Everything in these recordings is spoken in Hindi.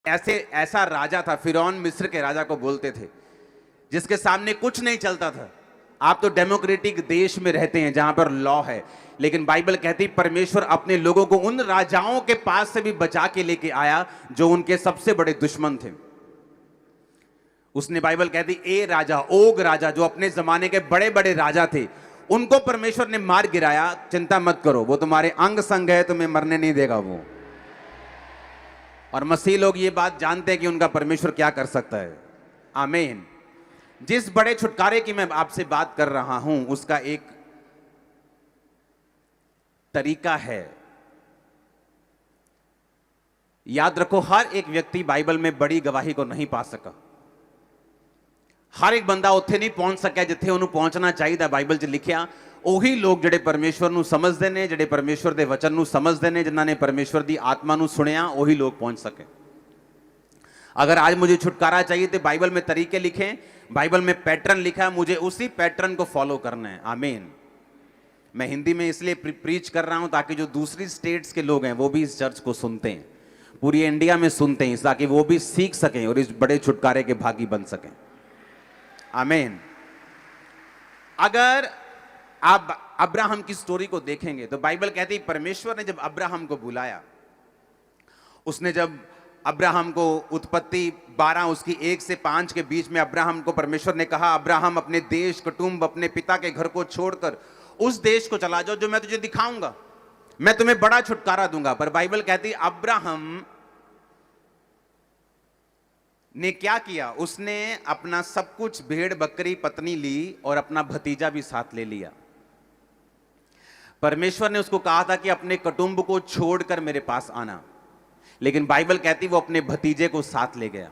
ऐसा राजा था, फिरौन मिस्र के राजा को बोलते थे, जिसके सामने कुछ नहीं चलता था। आप तो डेमोक्रेटिक देश में रहते हैं जहां पर लॉ है, लेकिन बाइबल कहती परमेश्वर अपने लोगों को उन राजाओं के पास से भी बचा के लेके आया जो उनके सबसे बड़े दुश्मन थे। उसने, बाइबल कहती, ए राजा, ओग राजा, जो अपने जमाने के बड़े बड़े राजा थे, उनको परमेश्वर ने मार गिराया। चिंता मत करो, वो तुम्हारे अंग संग है, तुम्हें मरने नहीं देगा वो। और मसीह लोग ये बात जानते हैं कि उनका परमेश्वर क्या कर सकता है। आमीन। जिस बड़े छुटकारे की मैं आपसे बात कर रहा हूं, उसका एक तरीका है। याद रखो, हर एक व्यक्ति बाइबल में बड़ी गवाही को नहीं पा सका। हर एक बंदा उत्थे नहीं पहुंच सका जिथे उन्होंने पहुंचना चाहिए। बाइबल च लिखिया ਉਹੀ ਲੋਕ ਜਿਹੜੇ ਪਰਮੇਸ਼ਵਰ ਨੂੰ ਸਮਝਦੇ ਨੇ, ਜਿਹੜੇ ਪਰਮੇਸ਼ਵਰ ਦੇ ਵਚਨ ਨੂੰ ਸਮਝਦੇ ਨੇ, ਜਿਨ੍ਹਾਂ ਨੇ परमेश्वर ਦੀ आत्मा ਨੂੰ सुनिया, वही लोग पहुंच सके। अगर आज मुझे छुटकारा चाहिए तो बाइबल में तरीके लिखे, बाइबल में पैटर्न लिखा है, मुझे उसी पैटर्न को फॉलो करना है। आमीन। मैं हिंदी में इसलिए प्रीच कर रहा हूं ताकि जो दूसरी स्टेट्स के लोग हैं वो भी इस चर्च को सुनते हैं, पूरी इंडिया में सुनते हैं, ताकि वो भी सीख सकें और इस बड़े छुटकारे के भागी बन सकें। आमीन। अगर आप अब्राहम की स्टोरी को देखेंगे तो बाइबल कहती है परमेश्वर ने जब अब्राहम को बुलाया, उसने जब अब्राहम को उत्पत्ति 12 उसकी 1 से 5 के बीच में अब्राहम को परमेश्वर ने कहा, अब्राहम अपने देश, कुटुंब, अपने पिता के घर को छोड़कर उस देश को चला जाओ जो मैं तुझे दिखाऊंगा, मैं तुम्हें बड़ा छुटकारा दूंगा। पर बाइबल कहती अब्राहम ने क्या किया, उसने अपना सब कुछ, भेड़ बकरी, पत्नी ली और अपना भतीजा भी साथ ले लिया। परमेश्वर ने उसको कहा था कि अपने कुटुंब को छोड़कर मेरे पास आना, लेकिन बाइबल कहती वो अपने भतीजे को साथ ले गया।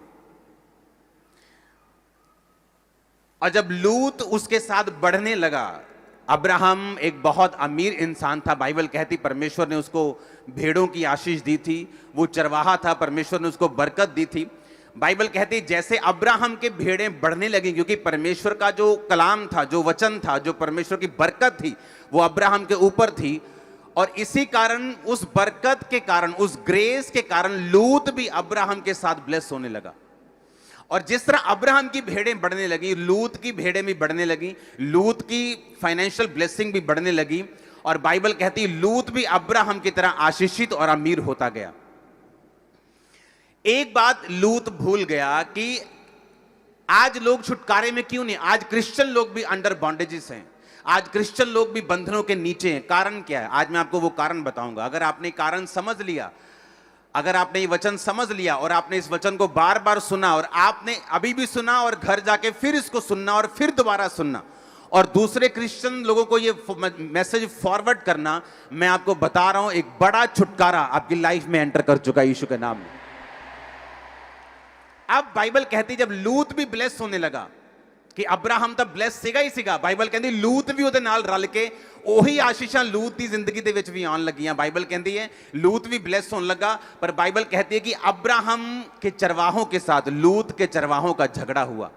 और जब लूत उसके साथ बढ़ने लगा, अब्राहम एक बहुत अमीर इंसान था। बाइबल कहती परमेश्वर ने उसको भेड़ों की आशीष दी थी, वो चरवाहा था, परमेश्वर ने उसको बरकत दी थी। बाइबल कहती जैसे अब्राहम के भेड़ें बढ़ने लगी, क्योंकि परमेश्वर का जो कलाम था, जो वचन था, जो परमेश्वर की बरकत थी, वो अब्राहम के ऊपर थी। और इसी कारण, उस बरकत के कारण, उस ग्रेस के कारण लूत भी अब्राहम के साथ ब्लेस होने लगा। और जिस तरह अब्राहम की भेड़ें बढ़ने लगी, लूत की भेड़ें भी बढ़ने लगी, लूत की फाइनेंशियल ब्लेसिंग भी बढ़ने लगी। और बाइबल कहती लूत भी अब्राहम की तरह आशीषित और अमीर होता गया। एक बात लूत भूल गया कि आज लोग छुटकारे में क्यों नहीं, आज क्रिश्चियन लोग भी अंडर बॉन्डेजेस हैं, आज क्रिश्चियन लोग भी बंधनों के नीचे हैं। कारण क्या है? आज मैं आपको वो कारण बताऊंगा। अगर आपने कारण समझ लिया, अगर आपने ये वचन समझ लिया और आपने इस वचन को बार बार सुना, और आपने अभी भी सुना और घर जाके फिर इसको सुनना और फिर दोबारा सुनना और दूसरे क्रिश्चियन लोगों को ये मैसेज फॉरवर्ड करना, मैं आपको बता रहा हूं एक बड़ा छुटकारा आपकी लाइफ में एंटर कर चुका है यीशु के नाम में। अब बाइबल कहती जब लूत भी ब्लेस होने लगा, कि अब्राहम तो ब्लेस सीगा ही सीगा, बाइबल कहती लूत भी ਉਹਦੇ ਨਾਲ रल के ਉਹੀ आशीषां लूत की जिंदगी ਦੇ ਵਿੱਚ भी आउण ਲੱਗੀਆਂ। बाइबल कहती है लूत भी ब्लेस होने लगा, पर बाइबल कहती है कि अब्राहम के चरवाहों के साथ लूत के चरवाहों का झगड़ा हुआ।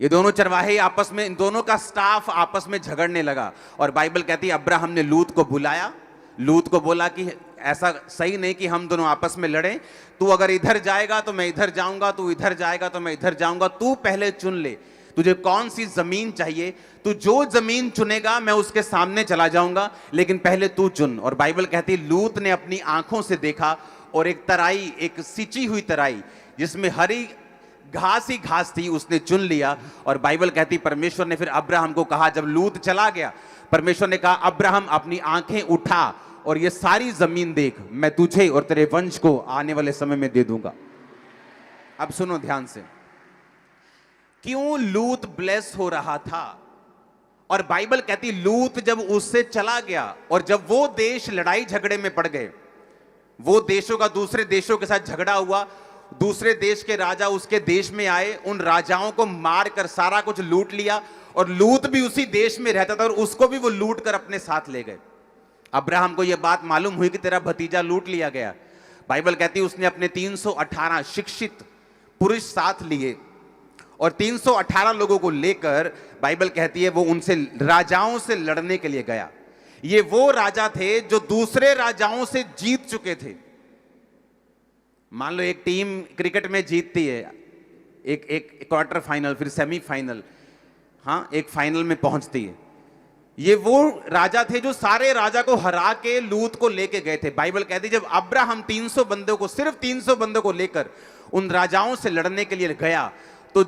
ये दोनों चरवाहे आपस में, इन दोनों का स्टाफ आपस में झगड़ने लगा। और बाइबल कहती है अब्राहम ने लूत को बुलाया, लूत को बोला कि ऐसा सही नहीं कि हम दोनों आपस में लड़ें, तू अगर इधर जाएगा तो मैं इधर जाऊंगा, तू इधर जाएगा तो मैं इधर जाऊंगा, तू पहले चुन ले तुझे कौन सी जमीन चाहिए, तू जो जमीन चुनेगा मैं उसके सामने चला जाऊंगा, लेकिन पहले तू चुन। और बाइबल कहती लूत ने अपनी आंखों से देखा और एक तराई, एक सिंची हुई तराई जिसमें हरी घास ही घास थी, उसने चुन लिया। और बाइबल कहती परमेश्वर ने फिर अब्राहम को कहा, जब लूत चला गया, परमेश्वर ने कहा अब्राहम अपनी आंखें उठा और ये सारी जमीन देख, मैं तुझे और तेरे वंश को आने वाले समय में दे दूंगा। अब सुनो ध्यान से, क्यों लूत ब्लेस हो रहा था। और बाइबल कहती लूत जब उससे चला गया और जब वो देश लड़ाई झगड़े में पड़ गए, वो देशों का दूसरे देशों के साथ झगड़ा हुआ, दूसरे देश के राजा उसके देश में आए, उन राजाओं को मारकर सारा कुछ लूट लिया। और लूत भी उसी देश में रहता था और उसको भी वो लूट कर अपने साथ ले गए। अब्राहम को यह बात मालूम हुई कि तेरा भतीजा लूट लिया गया। बाइबल कहती है उसने अपने 318 शिक्षित पुरुष साथ लिए और 318 लोगों को लेकर, बाइबल कहती है वो उनसे, राजाओं से लड़ने के लिए गया। ये वो राजा थे जो दूसरे राजाओं से जीत चुके थे। मान लो एक टीम क्रिकेट में जीतती है, एक क्वार्टर फाइनल, फिर सेमीफाइनल, हाँ, एक फाइनल में पहुंचती है। ये वो राजा थे जो सारे राजा को हरा के लूत को लेके गए थे। बाइबल कहती है जब अब्राहम 300 बंदों को, सिर्फ 300 बंदों को लेकर उन राजाओं से लड़ने के लिए गया, तो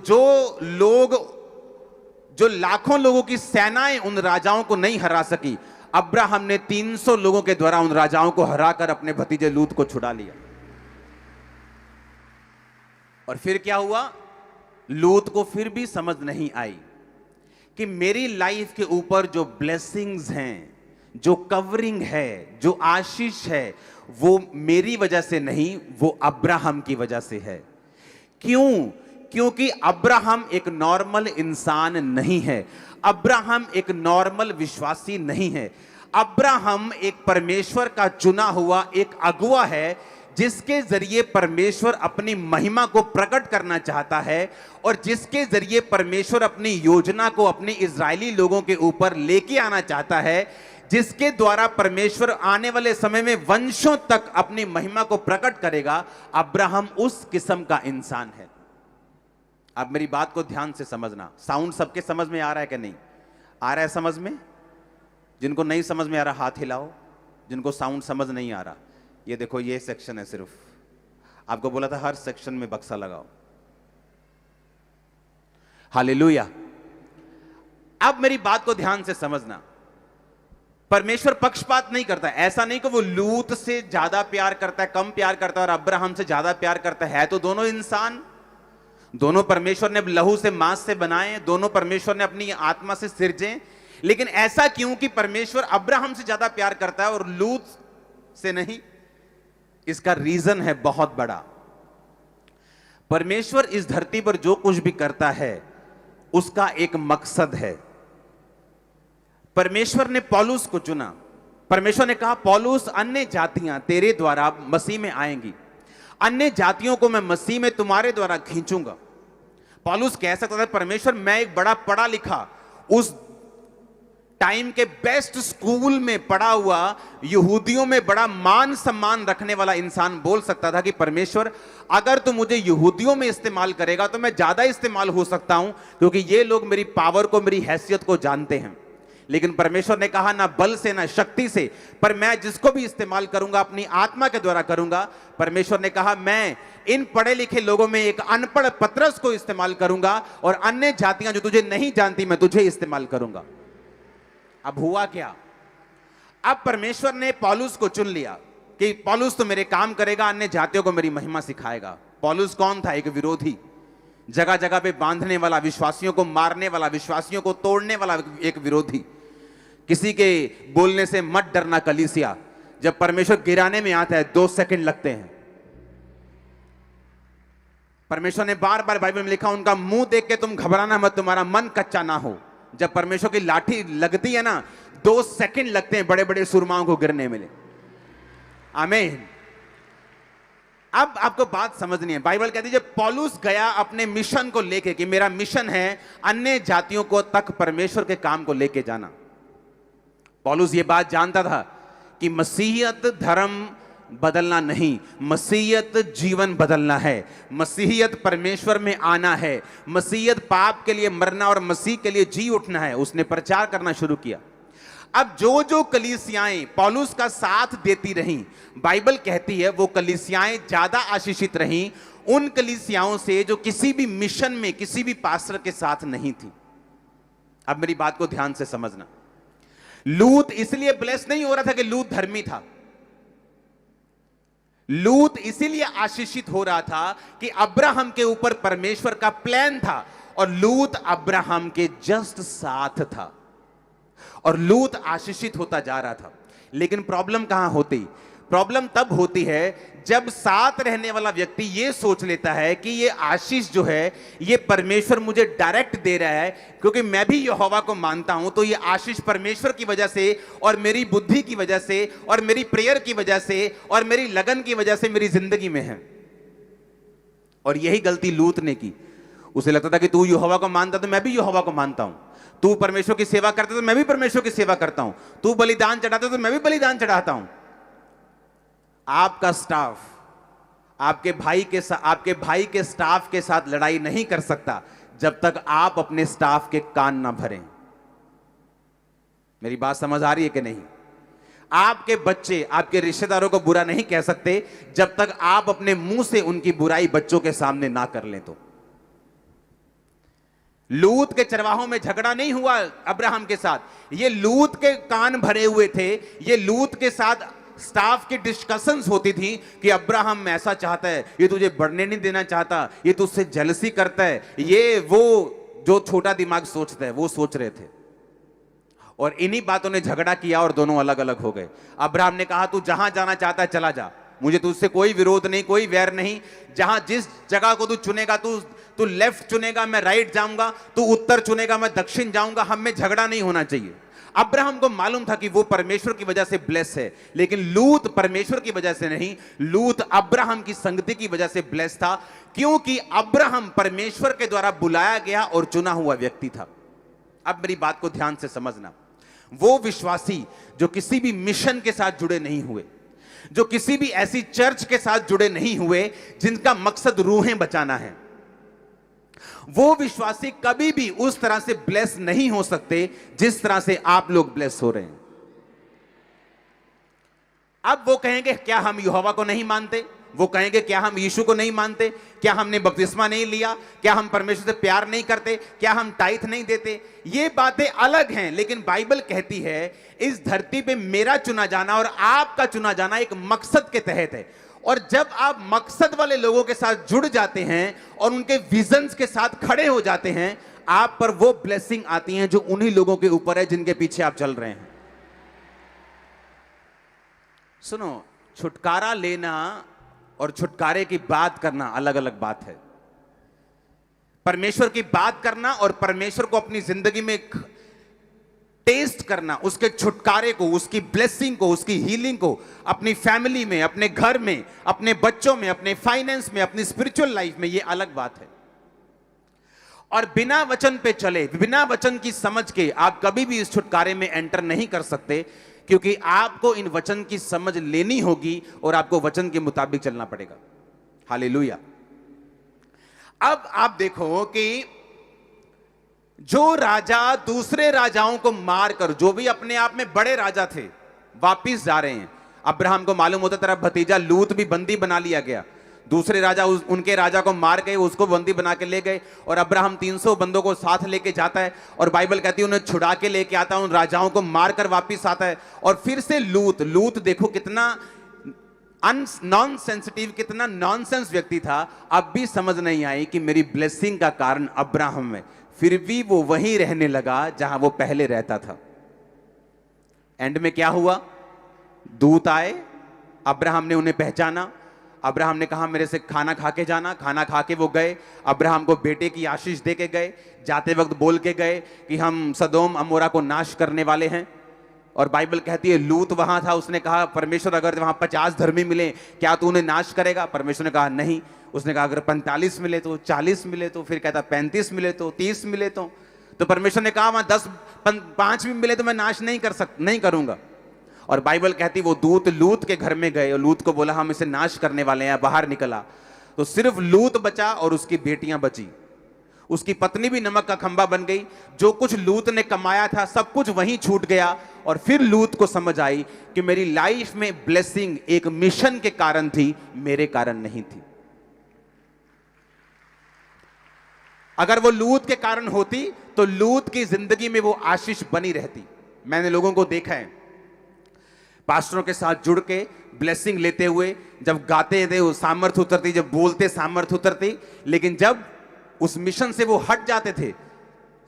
जो लाखों लोगों की सेनाएं उन राजाओं को नहीं हरा सकी, अब्राहम ने 300 लोगों के द्वारा उन राजाओं को हराकर अपने भतीजे लूत को छुड़ा लिया। और फिर क्या हुआ? लूत को फिर भी समझ नहीं आई कि मेरी लाइफ के ऊपर जो ब्लेसिंग्स हैं, जो कवरिंग है, जो आशीष है, वो मेरी वजह से नहीं, वो अब्राहम की वजह से है। क्यों? क्योंकि अब्राहम एक नॉर्मल इंसान नहीं है, अब्राहम एक नॉर्मल विश्वासी नहीं है। अब्राहम एक परमेश्वर का चुना हुआ एक अगुआ है, जिसके जरिए परमेश्वर अपनी महिमा को प्रकट करना चाहता है और जिसके जरिए परमेश्वर अपनी योजना को अपने इजरायली लोगों के ऊपर लेके आना चाहता है, जिसके द्वारा परमेश्वर आने वाले समय में वंशों तक अपनी महिमा को प्रकट करेगा। अब्राहम उस किस्म का इंसान है। अब मेरी बात को ध्यान से समझना। साउंड सबके समझ में आ रहा है कि नहीं आ रहा है? समझ में? जिनको नहीं समझ में आ रहा हाथ हिलाओ। जिनको साउंड समझ नहीं आ रहा, ये देखो, ये सेक्शन है। सिर्फ आपको बोला था हर सेक्शन में बक्सा लगाओ। हालेलुया। अब मेरी बात को ध्यान से समझना। परमेश्वर पक्षपात नहीं करता। ऐसा नहीं कि वो लूत से ज्यादा प्यार करता है, कम प्यार करता है, और अब्राहम से ज्यादा प्यार करता है। तो दोनों इंसान, दोनों परमेश्वर ने लहू से मांस से बनाए, दोनों परमेश्वर ने अपनी आत्मा से सिरजे। लेकिन ऐसा क्यों कि परमेश्वर अब्राहम से ज्यादा प्यार करता है और लूत से नहीं? इसका रीजन है बहुत बड़ा। परमेश्वर इस धरती पर जो कुछ भी करता है उसका एक मकसद है। परमेश्वर ने पौलुस को चुना। परमेश्वर ने कहा, पौलुस, अन्य जातियां तेरे द्वारा मसीह में आएंगी, अन्य जातियों को मैं मसीह में तुम्हारे द्वारा खींचूंगा। पौलुस कह सकता था, परमेश्वर, मैं एक बड़ा पढ़ा लिखा, उस टाइम के बेस्ट स्कूल में पढ़ा हुआ, यहूदियों में बड़ा मान सम्मान रखने वाला इंसान बोल सकता था कि परमेश्वर, अगर तू मुझे यहूदियों में इस्तेमाल करेगा तो मैं ज्यादा इस्तेमाल हो सकता हूं, क्योंकि ये लोग मेरी पावर को, मेरी हैसियत को जानते हैं। लेकिन परमेश्वर ने कहा, ना बल से ना शक्ति से, पर मैं जिसको भी इस्तेमाल करूंगा अपनी आत्मा के द्वारा करूंगा। परमेश्वर ने कहा, मैं इन पढ़े लिखे लोगों में एक अनपढ़ पतरस को इस्तेमाल करूंगा और अन्य जातियां जो तुझे नहीं जानती, मैं तुझे इस्तेमाल करूंगा। अब हुआ क्या? अब परमेश्वर ने पौलुस को चुन लिया कि पौलुस तो मेरे काम करेगा, अन्य जातियों को मेरी महिमा सिखाएगा। पौलुस कौन था? एक विरोधी, जगह जगह पे बांधने वाला, विश्वासियों को मारने वाला, विश्वासियों को तोड़ने वाला एक विरोधी। किसी के बोलने से मत डरना कलीसिया, जब परमेश्वर गिराने में आता है 2 सेकंड लगते हैं। परमेश्वर ने बार बार बाइबल में लिखा, उनका मुंह देख के तुम घबराना मत, तुम्हारा मन कच्चा ना हो। जब परमेश्वर की लाठी लगती है ना, 2 सेकंड लगते हैं बड़े बड़े सुरमाओं को गिरने में। आमीन। अब आपको बात समझनी है। बाइबल कहती है जब पौलुस गया अपने मिशन को लेके, कि मेरा मिशन है अन्य जातियों को तक परमेश्वर के काम को लेके जाना। पौलुस ये बात जानता था कि मसीहियत धर्म बदलना नहीं, मसीहियत जीवन बदलना है। मसीहियत परमेश्वर में आना है। मसीहियत पाप के लिए मरना और मसीह के लिए जी उठना है। उसने प्रचार करना शुरू किया। अब जो जो कलीसियाएं पौलुस का साथ देती रहीं, बाइबल कहती है वो कलीसियाएं ज्यादा आशीषित रहीं उन कलीसियाओं से जो किसी भी मिशन में, किसी भी पास्टर के साथ नहीं थी। अब मेरी बात को ध्यान से समझना। लूत इसलिए ब्लेस नहीं हो रहा था कि लूत धर्मी था। लूत इसीलिए आशीषित हो रहा था कि अब्राहम के ऊपर परमेश्वर का प्लान था, और लूत अब्राहम के जस्ट साथ था, और लूत आशीषित होता जा रहा था। लेकिन प्रॉब्लम कहां होती? प्रॉब्लम तब होती है जब साथ रहने वाला व्यक्ति ये सोच लेता है कि ये आशीष जो है ये परमेश्वर मुझे डायरेक्ट दे रहा है, क्योंकि मैं भी यहोवा को मानता हूं, तो ये आशीष परमेश्वर की वजह से और मेरी बुद्धि की वजह से और मेरी प्रेयर की वजह से और मेरी लगन की वजह से मेरी जिंदगी में है। और यही गलती लूत ने की। उसे लगता था कि तू यहोवा को मानता तो मैं भी यहोवा को मानता हूं, तू परमेश्वर की सेवा करता तो मैं भी परमेश्वर की सेवा करता हूं, तू बलिदान चढ़ाता तो मैं भी बलिदान चढ़ाता हूं। आपका स्टाफ, आपके भाई के स्टाफ के साथ लड़ाई नहीं कर सकता जब तक आप अपने स्टाफ के कान ना भरें। मेरी बात समझ आ रही है कि नहीं? आपके बच्चे आपके रिश्तेदारों को बुरा नहीं कह सकते जब तक आप अपने मुंह से उनकी बुराई बच्चों के सामने ना कर लें। तो लूत के चरवाहों में झगड़ा नहीं हुआ अब्राहम के साथ, ये लूत के कान भरे हुए थे। ये लूत के साथ स्टाफ की डिस्कशंस होती थी कि अब्राहम ऐसा चाहता है, ये तुझे बढ़ने नहीं देना चाहता, ये तुझसे जेलसी करता है, ये वो जो छोटा दिमाग सोचता है वो सोच रहे थे। और इन्हीं बातों ने झगड़ा किया और दोनों अलग अलग हो गए। अब्राहम ने कहा तू जहां जाना चाहता है चला जा, मुझे तुझसे कोई विरोध नहीं, कोई वैर नहीं। जहां जिस जगह को तू चुनेगा, तू लेफ्ट चुनेगा मैं राइट जाऊंगा, तू उत्तर चुनेगा मैं दक्षिण जाऊंगा, हम में झगड़ा नहीं होना चाहिए। अब्राहम को मालूम था कि वो परमेश्वर की वजह से ब्लेस है, लेकिन लूत परमेश्वर की वजह से नहीं, लूत अब्राहम की संगति की वजह से ब्लेस था, क्योंकि अब्राहम परमेश्वर के द्वारा बुलाया गया और चुना हुआ व्यक्ति था। अब मेरी बात को ध्यान से समझना, वो विश्वासी जो किसी भी मिशन के साथ जुड़े नहीं हुए, जो किसी भी ऐसी चर्च के साथ जुड़े नहीं हुए जिनका मकसद रूहें बचाना है, वो विश्वासी कभी भी उस तरह से ब्लेस नहीं हो सकते जिस तरह से आप लोग ब्लेस हो रहे हैं। अब वो कहेंगे क्या हम यहोवा को नहीं मानते, वो कहेंगे क्या हम यीशु को नहीं मानते, क्या हमने बपतिस्मा नहीं लिया, क्या हम परमेश्वर से प्यार नहीं करते, क्या हम टाइथ नहीं देते। ये बातें अलग हैं, लेकिन बाइबल कहती है इस धरती पे मेरा चुना जाना और आपका चुना जाना एक मकसद के तहत है। और जब आप मकसद वाले लोगों के साथ जुड़ जाते हैं और उनके विजन्स के साथ खड़े हो जाते हैं, आप पर वो ब्लेसिंग आती हैं जो उन्हीं लोगों के ऊपर है जिनके पीछे आप चल रहे हैं। सुनो, छुटकारा लेना और छुटकारे की बात करना अलग अलग बात है। परमेश्वर की बात करना और परमेश्वर को अपनी जिंदगी में टेस्ट करना, उसके छुटकारे को, उसकी ब्लेसिंग को, उसकी हीलिंग को अपनी फैमिली में, अपने घर में, अपने बच्चों में, अपने फाइनेंस में, अपनी स्पिरिचुअल लाइफ में, यह अलग बात है। और बिना वचन पे चले, बिना वचन की समझ के आप कभी भी इस छुटकारे में एंटर नहीं कर सकते, क्योंकि आपको इन वचन की समझ लेनी होगी और आपको वचन के मुताबिक चलना पड़ेगा। हालेलुया। अब आप देखो कि जो राजा दूसरे राजाओं को मारकर, जो भी अपने आप में बड़े राजा थे, वापिस जा रहे हैं। अब्राहम को मालूम होता तेरा भतीजा लूत भी बंदी बना लिया गया, दूसरे राजा उनके राजा को मार गए, उसको बंदी बना के ले गए, और अब्राहम 300 बंदों को साथ लेके जाता है, और बाइबल कहती है उन्हें छुड़ा के लेके आता है, उन राजाओं को मारकर वापिस आता है। और फिर से लूत देखो कितना नॉन सेंसिटिव, कितना नॉनसेंस व्यक्ति था। अब भी समझ नहीं आई कि मेरी ब्लेसिंग का कारण अब्राहम है, फिर भी वो वहीं रहने लगा जहां वो पहले रहता था। एंड में क्या हुआ? दूत आए, अब्राहम ने उन्हें पहचाना, अब्राहम ने कहा मेरे से खाना खा के जाना, खाना खा के वो गए, अब्राहम को बेटे की आशीष दे के गए, जाते वक्त बोल के गए कि हम सदोम अमोरा को नाश करने वाले हैं। और बाइबल कहती है लूत वहां था, उसने कहा परमेश्वर अगर वहां 50 धर्मी मिले क्या तू उन्हें नाश करेगा? परमेश्वर ने कहा नहीं। उसने कहा अगर 45 मिले तो, 40 मिले तो, फिर कहता 35 मिले तो, 30 मिले तो परमेश्वर ने कहा वहां 5 भी मिले तो मैं नाश नहीं करूंगा। और बाइबल कहती वो दूत लूत के घर में गए और लूत को बोला हम इसे नाश करने वाले हैं, बाहर निकला तो सिर्फ लूत बचा और उसकी बेटियां बची। उसकी पत्नी भी नमक का खंबा बन गई। जो कुछ लूत ने कमाया था सब कुछ वहीं छूट गया। और फिर लूत को समझ आई कि मेरी लाइफ में ब्लेसिंग एक मिशन के कारण थी, मेरे कारण नहीं थी। अगर वो लूत के कारण होती तो लूत की जिंदगी में वो आशीष बनी रहती। मैंने लोगों को देखा है पास्टरों के साथ जुड़ के ब्लेसिंग लेते हुए, जब गाते थे वो सामर्थ उतरती, जब बोलते सामर्थ उतरती, लेकिन जब उस मिशन से वो हट जाते थे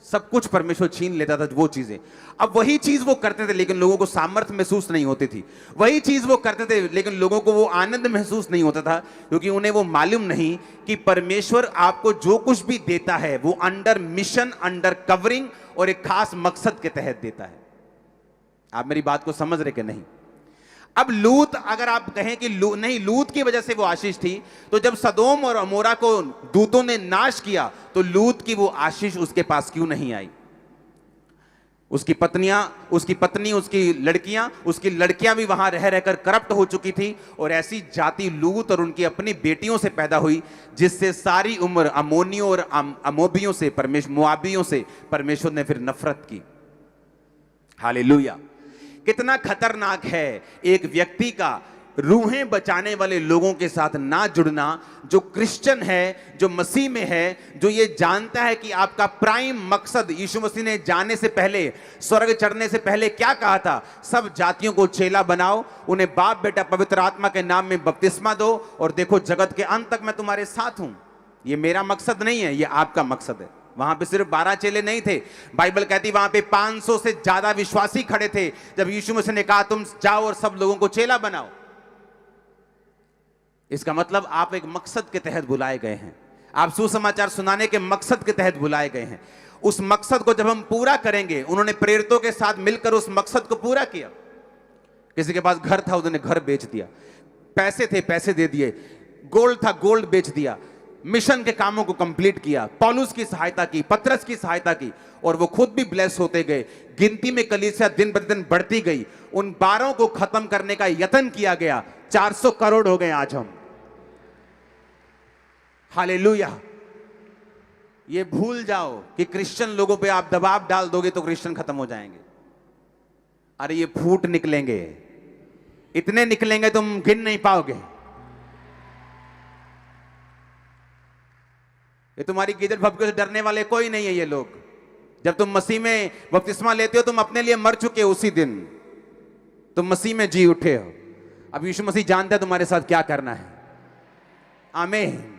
सब कुछ परमेश्वर छीन लेता था वो चीजें। अब वही चीज वो करते थे लेकिन लोगों को सामर्थ महसूस नहीं होती थी, वही चीज वो करते थे लेकिन लोगों को वो आनंद महसूस नहीं होता था, क्योंकि उन्हें वो मालूम नहीं कि परमेश्वर आपको जो कुछ भी देता है वो अंडर मिशन, अंडर कवरिंग और एक खास मकसद के तहत देता है। आप मेरी बात को समझ रहे कि नहीं? अब लूत, अगर आप कहें कि नहीं लूत की वजह से वो आशीष थी, तो जब सदोम और अमोरा को दूतों ने नाश किया तो लूत की वो आशीष उसके पास क्यों नहीं आई? उसकी पत्नी, उसकी लड़कियां भी वहां रह रहकर करप्ट हो चुकी थी। और ऐसी जाति लूत और उनकी अपनी बेटियों से पैदा हुई, जिससे सारी उम्र अमोनियों और अमोबियों से, मुआबियों से परमेश्वर ने फिर नफरत की। हालेलुया। कितना खतरनाक है एक व्यक्ति का रूहें बचाने वाले लोगों के साथ ना जुड़ना, जो क्रिश्चियन है, जो मसीह में है, जो ये जानता है कि आपका प्राइम मकसद, यीशु मसीह ने जाने से पहले, स्वर्ग चढ़ने से पहले क्या कहा था? सब जातियों को चेला बनाओ, उन्हें बाप बेटा पवित्र आत्मा के नाम में बपतिस्मा दो, और देखो जगत के अंत तक मैं तुम्हारे साथ हूं। ये मेरा मकसद नहीं है, ये आपका मकसद है। वहां पे सिर्फ 12 चेले नहीं थे, बाइबल कहती वहां पे 500 से ज्यादा विश्वासी खड़े थे जब यीशु मसीह ने कहा तुम जाओ और सब लोगों को चेला बनाओ। इसका मतलब आप एक मकसद के तहत बुलाए गए हैं, आप सुसमाचार सुनाने के मकसद के तहत बुलाए गए हैं। उस मकसद को जब हम पूरा करेंगे, उन्होंने प्रेरितों के साथ मिलकर उस मकसद को पूरा किया। किसी के पास घर था, उन्होंने घर बेच दिया, पैसे थे पैसे दे दिए, गोल्ड था गोल्ड बेच दिया, मिशन के कामों को कंप्लीट किया, पौलुस की सहायता की, पतरस की सहायता की, और वो खुद भी ब्लेस होते गए। गिनती में कलीसिया दिन प्रतिदिन बढ़ती गई। उन 12 को खत्म करने का यत्न किया गया, 400 करोड़ हो गए आज हम। हालेलुया। ये भूल जाओ कि क्रिश्चियन लोगों पे आप दबाव डाल दोगे तो क्रिश्चियन खत्म हो जाएंगे। अरे ये फूट निकलेंगे, इतने निकलेंगे तुम गिन नहीं पाओगे। ये तुम्हारी गिदड़ भपकियों से डरने वाले कोई नहीं है ये लोग। जब तुम मसीह में बपतिस्मा लेते हो, तुम अपने लिए मर चुके हो, उसी दिन तुम मसीह में जी उठे हो। अब यीशु मसीह जानता है तुम्हारे साथ क्या करना है। आमीन।